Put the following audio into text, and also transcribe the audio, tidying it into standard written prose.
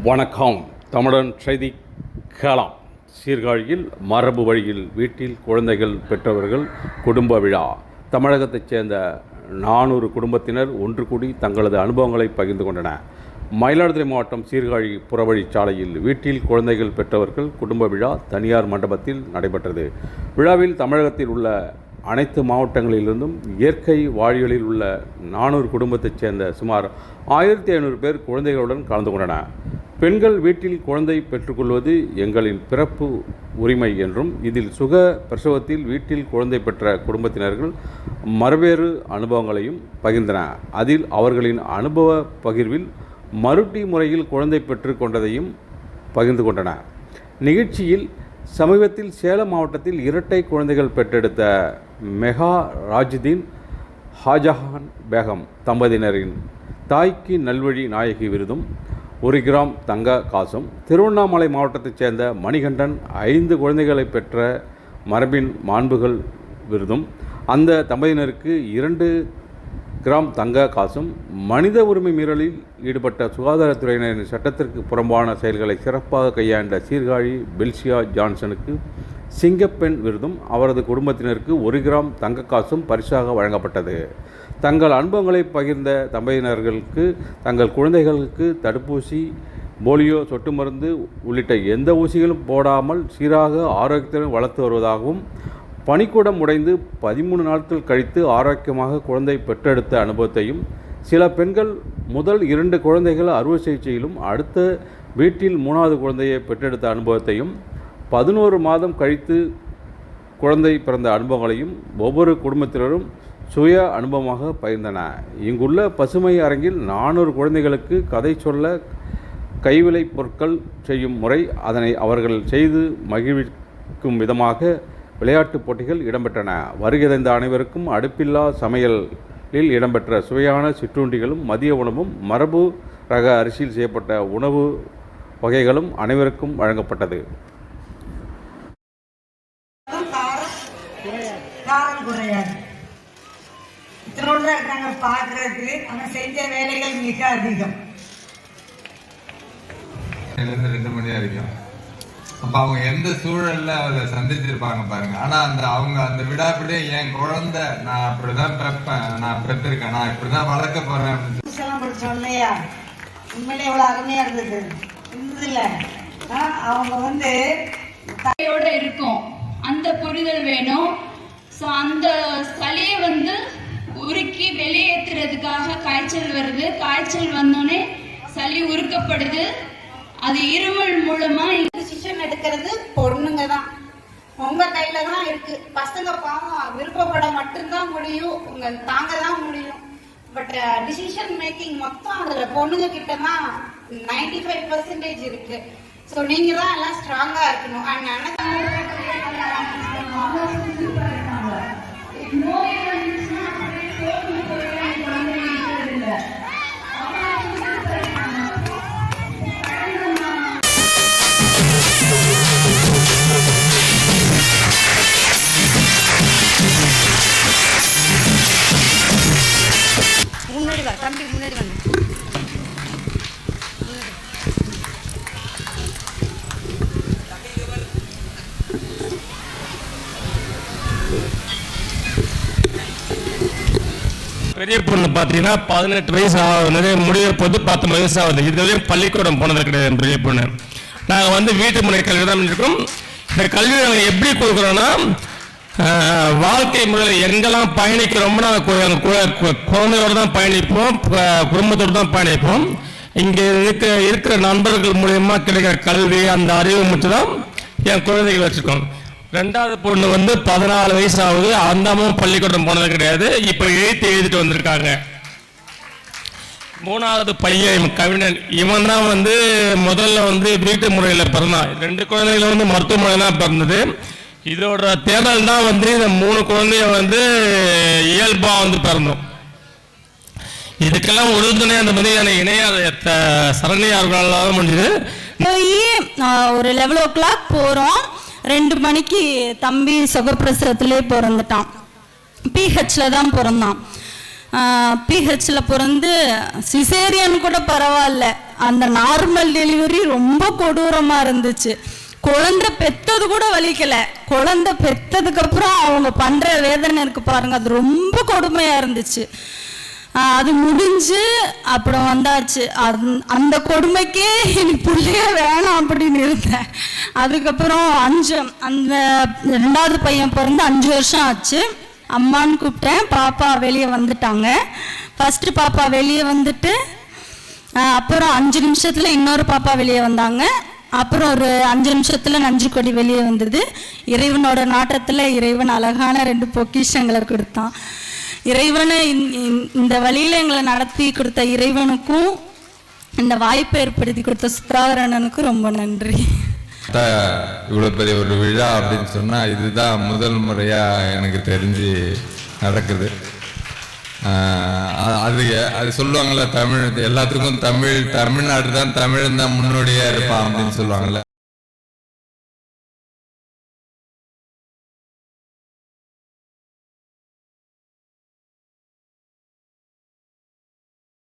வணக்கம். தமிழன் செய்தி கேளாம். சீர்காழியில் மரபு வழியில் வீட்டில் குழந்தைகள் பெற்றவர்கள் குடும்ப விழா. தமிழகத்தைச் சேர்ந்த 400 குடும்பத்தினர் ஒன்று கூடி தங்களது அனுபவங்களை பகிர்ந்து கொண்டனர். மயிலாடுதுறை மாவட்டம் சீர்காழி புறவழிச்சாலையில் வீட்டில் குழந்தைகள் பெற்றவர்கள் குடும்ப விழா தனியார் மண்டபத்தில் நடைபெற்றது. விழாவில் தமிழகத்தில் உள்ள அனைத்து மாவட்டங்களிலிருந்தும் இயற்கை வாழ்வியலில் உள்ள 400 குடும்பத்தைச் சேர்ந்த சுமார் 1500 பேர் குழந்தைகளுடன் கலந்து கொண்டனர். பெண்கள் வீட்டில் குழந்தை பெற்றுக்கொள்வது எங்களின் பிறப்பு உரிமை என்றும், இதில் சுக பிரசவத்தில் வீட்டில் குழந்தை பெற்ற குடும்பத்தினர்கள் மறுவேறு அனுபவங்களையும் பகிர்ந்தனர். அதில் அவர்களின் அனுபவ பகிர்வில் மறுட்டி முறையில் குழந்தை பெற்று கொண்டதையும் பகிர்ந்து கொண்டனர். நிகழ்ச்சியில் சமீபத்தில் சேலம் மாவட்டத்தில் இரட்டை குழந்தைகள் பெற்றெடுத்த மெகா ராஜுதீன் ஷாஜஹான் பேகம் தம்பதியினரின் தாய்க்கு நல்வழி நாயகி விருதும் 1 கிராம் தங்க காசும், திருவண்ணாமலை மாவட்டத்தைச் சேர்ந்த மணிகண்டன் 5 குழந்தைகளை பெற்ற மரபின் மாண்புகள் விருதும், அந்த தம்பதியினருக்கு 2 கிராம் தங்க காசும், மனித உரிமை மீறலில் ஈடுபட்ட சுகாதாரத்துறையினரின் சட்டத்திற்கு புறம்பான செயல்களை சிறப்பாக கையாண்ட சீர்காழி பெல்சியா ஜான்சனுக்கு சிங்கப்பெண் விருதும், அவரது குடும்பத்தினருக்கு 1 கிராம் தங்க காசும் பரிசாக வழங்கப்பட்டது. தங்கள் அனுபவங்களை பகிர்ந்த தம்பதியினர்களுக்கு தங்கள் குழந்தைகளுக்கு தடுப்பூசி, போலியோ சொட்டு மருந்து உள்ளிட்ட எந்த ஊசிகளும் போடாமல் சீராக ஆரோக்கியத்துடன் வளர்த்து வருவதாகவும், பனிக்கூடம் உடைந்து 13 நாட்கள் கழித்து ஆரோக்கியமாக குழந்தை பெற்றெடுத்த அனுபவத்தையும், சில பெண்கள் முதல் 2 குழந்தைகள் அறுவை சிகிச்சையிலும் அடுத்த வீட்டில் 3வது குழந்தையை பெற்றெடுத்த அனுபவத்தையும், 11 மாதம் கழித்து குழந்தை பிறந்த அனுபவங்களையும் ஒவ்வொரு குடும்பத்தினரும் சுய அனுபவமாக பகிர்ந்தனர். இங்குள்ள பசுமை அரங்கில் 400 குழந்தைகளுக்கு கதை சொல்ல கைவிளை பொருட்கள் செய்யும் முறை, அதனை அவர்கள் செய்து மகிழ்விக்கும் விதமாக விளையாட்டுப் போட்டிகள் இடம்பெற்றன. வருகை தந்த அனைவருக்கும் அடுப்பில்லா சமையலில் இடம்பெற்ற சுவையான சிற்றுண்டிகளும் மதிய உணவும் மரபு ரக அரிசியில் செய்யப்பட்ட உணவு வகைகளும் அனைவருக்கும் வழங்கப்பட்டது. பார்க்கறதுக்கு அவன் செஞ்ச வேலைகள் மிக அதிகம். 2 மணி வரைக்கும் அப்ப அவங்க எந்த சூழல்ல அதை சந்திச்சிருப்பாங்க பாருங்க. ஆனா அவங்க அந்த விடாப்பிடியே என் குழந்தை நான் அப்படிதான் பெப்பேன், நான் பெற்றிருக்கேன், நான் இப்படிதான் வளர்க்க போறேன் சொன்னையா உண்மையிலே எவ்வளவு அருமையா இருந்தது. இருந்ததுல அவங்க தாயோட இருக்கும் அந்த புரிதல் வேணும். ஸோ அந்த சளியை உருக்கி வெளியேற்றுறதுக்காக காய்ச்சல் வருது. காய்ச்சல் வந்தோடனே சளி உருக்கப்படுது. அது இருமல் மூலமா டிசிஷன் எடுக்கிறது பொண்ணுங்க தான், உங்க கையில தான் இருக்கு. பசங்க பாவம் விருப்பப்பட மட்டும்தான் முடியும், உங்க தாங்க தான் முடியும். பட் டிசிஷன் மேக்கிங் மொத்தம் அதுல பொண்ணுங்க கிட்ட தான் 95% இருக்கு. ஸோ நீங்க தான் எல்லாம் ஸ்ட்ராங்கா இருக்கணும். முன்னாடி வா தம்பி, முன்னாடி வாங்க. பெரிய பொண்ணு பார்த்தீங்கன்னா 18 வயசு ஆகுது, முடிய போது 19 வயசு ஆகுது. இதுவரையும் பள்ளிக்கூடம் போனது கிடையாது பெரிய பொண்ணு. நாங்கள் வீட்டு முறை கல்வி தான் இருக்கோம். இந்த கல்வி நாங்கள் எப்படி கொடுக்குறோன்னா, வாழ்க்கை முறையில் எங்கெல்லாம் பயணிக்கிறோம்னா குழந்தையோடு தான் பயணிப்போம், குடும்பத்தோடு தான் பயணிப்போம். இங்கே இருக்கிற நண்பர்கள் மூலயமா கிடைக்கிற கல்வி, அந்த அறிவு மட்டும் தான் என் குழந்தைகள் வச்சுருக்கோம். 2வது பொண்ணு 14 வயசு ஆகுது. அந்த அம்மாவும் பள்ளிக்கூடம் போனது கிடையாது, இப்போ எழுதிட்டு வந்திருக்காங்க. 3வது பையன் கவிஞன். இவன் தான் முதல்ல வீட்டு முறையில் பிறந்தான். 2 குழந்தைகள் மருத்துவமனை தான் பிறந்தது. இதோட தேடல் தான் இந்த 3 குழந்தைய இயல்பா பிறந்தோம். இதுக்கெல்லாம் உறுதுணை அந்த மாதிரியான இணைய சரணியார்களால் முடிஞ்சது. ஒரு 11 o'clock போகிறோம். 2 மணிக்கு தம்பி சுகப்பிரசவத்திலே பிறந்துட்டான். பிஹெச்ல தான் பிறந்தான். பிஹெச்சில் பிறந்து சிசேரியன் கூட பரவாயில்ல, அந்த நார்மல் டெலிவரி ரொம்ப கொடூரமா இருந்துச்சு. குழந்தை பெத்தது கூட வலிக்கல, குழந்தை பெத்ததுக்கு அப்புறம் அவங்க பண்ற வேதனை இருக்கு பாருங்க, அது ரொம்ப கொடுமையா இருந்துச்சு. அது முடிஞ்சு அப்புறம் வந்தாச்சு. அந்த கொடுமைக்கே இனி பிள்ளைய வேணாம் அப்படின்னு இருந்தேன். அதுக்கப்புறம் அந்த 2வது பையன் பிறந்து 5 வருஷம் ஆச்சு. அம்மான்னு கூப்பிட்டேன். பாப்பா வெளியே வந்துட்டாங்க. ஃபர்ஸ்ட் பாப்பா வெளியே வந்துட்டு அப்புறம் 5 நிமிஷத்துல இன்னொரு பாப்பா வெளியே வந்தாங்க. அப்புறம் ஒரு 5 நிமிஷத்துல நஞ்சு கொடி வெளியே வந்தது. இறைவனோட நாட்டத்துல இறைவன் அழகான 2 பொக்கிஷங்களை கொடுத்தான். இறைவனை இந்த வழியில எங்களை நடத்தி கொடுத்த இறைவனுக்கும் இந்த வாய்ப்பை ஏற்படுத்தி கொடுத்த சுதாகரனுக்கும் ரொம்ப நன்றி. இவ்வளவு பெரிய ஒரு விழா அப்படின்னு சொன்னா இதுதான் முதல் முறையா எனக்கு தெரிஞ்சு நடக்குது. அது சொல்லுவாங்கல்ல, தமிழ் எல்லாத்துக்கும் தமிழ்நாடு தான் முன்னோடியா இருப்பான் அப்படின்னு சொல்லுவாங்கல்ல.